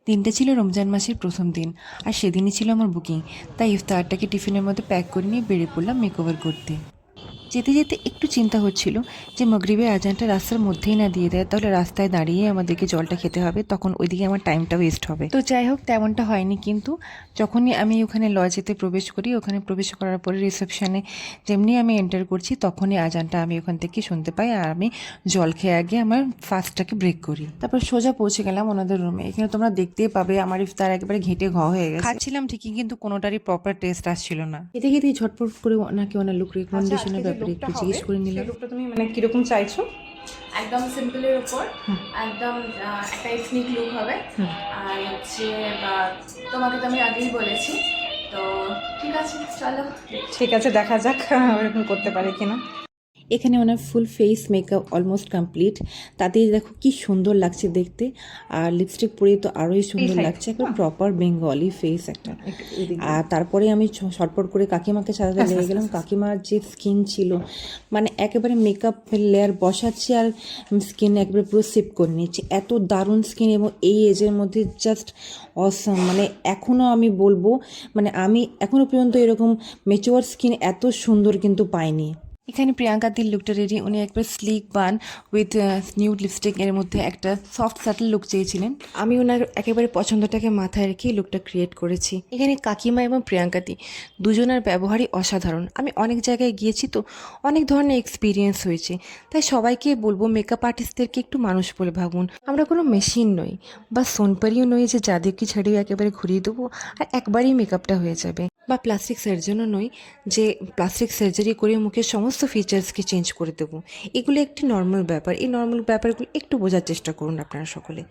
দিনটা ছিল রমজান মাসের প্রথম দিন, আর সেদিনই ছিল আমার বুকিং। তাই ইফতারটাকে টিফিনের মধ্যে প্যাক করে নিয়ে বেরিয়ে পড়লাম মেকওভার করতে। যেতে যেতে একটু চিন্তা হচ্ছিল যে মাগরিবের আজানটা রাস্তার মধ্যেই না দিয়ে দেয়, তাহলে রাস্তায় দাঁড়িয়ে আমাদেরকে জলটা খেতে হবে, তখন ওইদিকে আমার টাইমটা ওয়েস্ট হবে। তো যাই হোক, তেমনটা হয়নি। কিন্তু যখনই আমি ওখানে লজেতে প্রবেশ করি, ওখানে প্রবেশ করার পরে রিসেপশনে যেমনি আমি এন্টার করছি, তখনই আজানটা আমি ওখান থেকে শুনতে পাই। আর আমি জল খেয়ে আগে আমার ফাস্টটাকে ব্রেক করি, তারপর সোজা পৌঁছে গেলাম ওনাদের রুমে। এখানে তোমরা দেখতেই পাবে আমার ইফতার একেবারে ঘেঁটে হয়ে গেছে। খাচ্ছিলাম ঠিকই, কিন্তু কোনোটারই প্রপার টেস্ট আসছিল না। খেতে খেতে ঝটপট করে ওনাকে ওনার লুক রেকমেন্ডেশনের ব্যাপারে একটু জিজ্ঞেস করে নিলাম। লুকটা তুমি মানে কিরকম চাইছো? একদম সিম্পলের উপর, একদম একটা এথনিক লুক হবে। আর হচ্ছে তোমাকে তো আমি আগেই বলেছি, তো ঠিক আছে চলো। ঠিক আছে, দেখা যাক ওরকম করতে পারে কিনা। এখানে ওনার full face makeup almost complete. তাতেই দেখো কি সুন্দর লাগছে দেখতে, আর লিপস্টিক পরিয়ে তো আরোই সুন্দর লাগছে, একটা প্রপার বেঙ্গলি ফেস একটা। আর তারপরে আমি শর্টপট করে কাকিমাকে সাজাতে লেগে গেলাম। কাকিমার যে স্কিন ছিল, মানে একেবারে মেকআপ লেয়ার বসাচ্ছি আর স্কিন একেবারে পুরো সেভ করে নিচ্ছি, এত দারুণ স্কিন। এবং এই এজের মধ্যে জাস্ট অসম, মানে এখনও আমি বলবো, মানে আমি এখনও পর্যন্ত এরকম মেচুয়ার স্কিন এত সুন্দর কিন্তু পাইনি। এখানে প্রিয়াঙ্কাদির লুকটা রেডি। উনি একবার sleek bun with nude lipstick এর মধ্যে একটা সফট সাটল লুক চেয়েছিলেন। আমি ওনার একেবারে পছন্দটাকে মাথায় রেখে লুকটা ক্রিয়েট করেছি। এখানে কাকিমা এবং প্রিয়াঙ্কাদি দুজনের ব্যবহারই অসাধারণ। আমি অনেক জায়গায় গিয়েছি, তো অনেক ধরনের এক্সপিরিয়েন্স হয়েছে। তাই সবাইকে বলবো মেকআপ আর্টিস্টদেরকে একটু মানুষ বলে ভাবুন। আমরা কোনো মেশিন নই বা সোনপারিও নই যে যাদেরকে ছাড়িয়ে একেবারে ঘুরিয়ে দেবো আর একবারেই মেকআপটা হয়ে যাবে, বা প্লাস্টিক সার্জনও নই যে প্লাস্টিক সার্জারি করে মুখের সমস্ত ফিচার্সকে চেঞ্জ করে দেবো। এগুলো একটি নর্মাল ব্যাপার। এই নর্মাল ব্যাপারগুলো একটু বোঝার চেষ্টা করুন আপনারা সকলে।